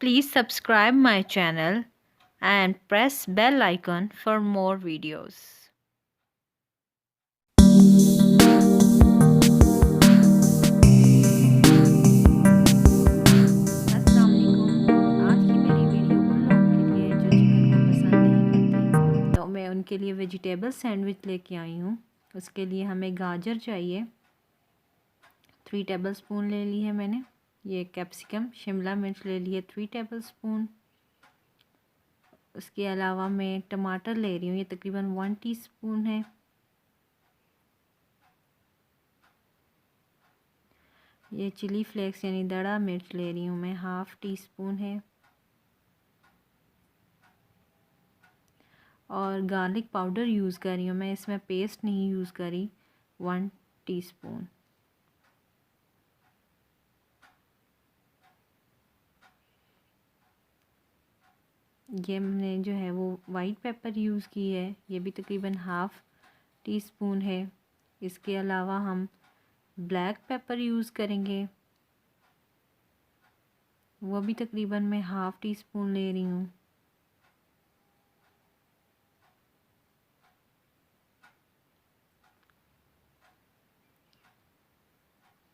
Please subscribe my channel and press bell icon for more videos. अस्सलाम वालेकुम। आज की मेरी वीडियो उन लोगों के लिए जो चिकन को पसंद नहीं करते, तो मैं उनके लिए वेजिटेबल सैंडविच लेके आई हूँ। उसके लिए हमें गाजर चाहिए, 3 टेबलस्पून ले ली है मैंने। ये कैप्सिकम शिमला मिर्च ले लिए 3 टेबलस्पून। उसके अलावा मैं टमाटर ले रही हूँ, ये तकरीबन 1 टीस्पून है। ये चिली फ्लेक्स यानी धड़ा मिर्च ले रही हूँ मैं, 1/2 टीस्पून है। और गार्लिक पाउडर यूज़ कर रही हूँ मैं, इसमें पेस्ट नहीं यूज़ करी, 1 टीस्पून। ये मैंने जो है वो वाइट पेपर यूज़ की है, ये भी तकरीबन 1/2 टीस्पून है। इसके अलावा हम ब्लैक पेपर यूज़ करेंगे, वो भी तकरीबन मैं 1/2 टीस्पून ले रही हूँ।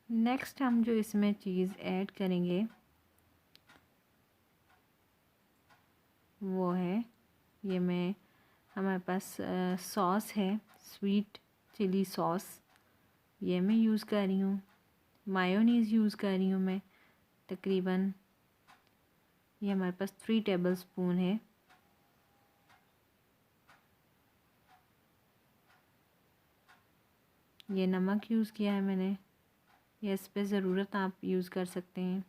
नेक्स्ट हम जो इसमें चीज़ ऐड करेंगे वो है, ये मैं हमारे पास सॉस है, स्वीट चिली सॉस, ये मैं यूज़ कर रही हूँ। मायोनीज़ यूज़ कर रही हूँ मैं, तकरीबन ये हमारे पास 3 टेबलस्पून है। ये नमक यूज़ किया है मैंने, ये इस पे ज़रूरत आप यूज़ कर सकते हैं।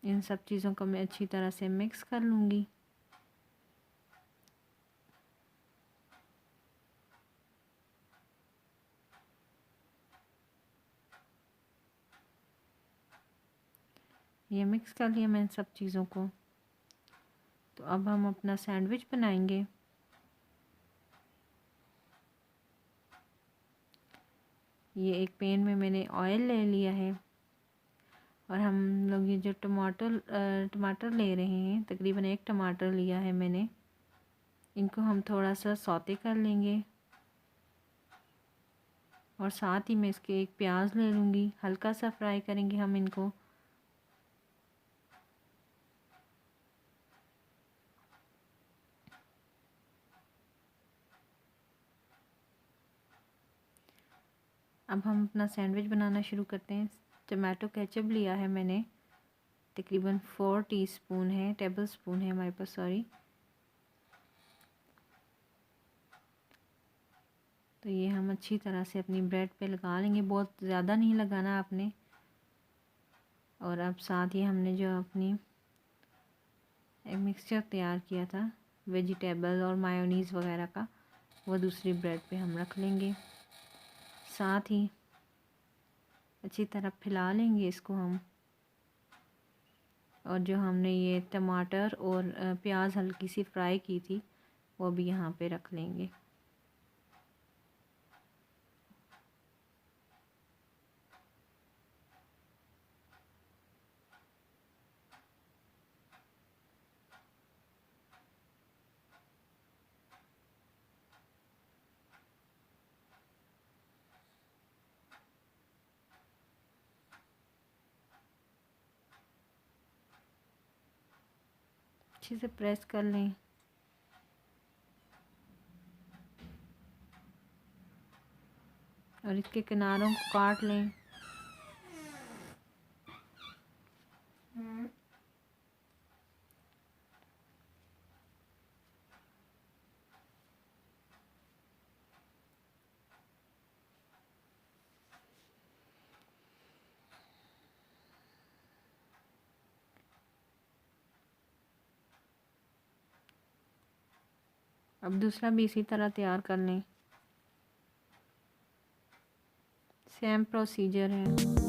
इन सब चीज़ों को मैं अच्छी तरह से मिक्स कर लूँगी। ये मिक्स कर लिया मैंने सब चीज़ों को। तो अब हम अपना सैंडविच बनाएंगे। ये एक पैन में मैंने ऑयल ले लिया है और हम लोग ये जो टमाटर ले रहे हैं, तकरीबन 1 टमाटर लिया है मैंने, इनको हम थोड़ा सा सौते कर लेंगे। और साथ ही मैं इसके एक प्याज ले लूँगी, हल्का सा फ्राई करेंगे हम इनको। अब हम अपना सैंडविच बनाना शुरू करते हैं। टमाटो केचप लिया है मैंने, तकरीबन 4 टीस्पून है, टेबलस्पून है हमारे पास, सॉरी। तो ये हम अच्छी तरह से अपनी ब्रेड पे लगा लेंगे, बहुत ज़्यादा नहीं लगाना आपने। और अब साथ ही हमने जो अपनी एक मिक्सचर तैयार किया था वेजिटेबल और मायोनीज़ वगैरह का, वो दूसरी ब्रेड पे हम रख लेंगे। साथ ही अच्छी तरह फैला लेंगे इसको हम। और जो हमने ये टमाटर और प्याज हल्की सी फ्राई की थी, वो भी यहाँ पे रख लेंगे। अच्छे से प्रेस कर लें। और इसके किनारों को काट लें। अब दूसरा भी इसी तरह तैयार कर लें, सेम प्रोसीजर है।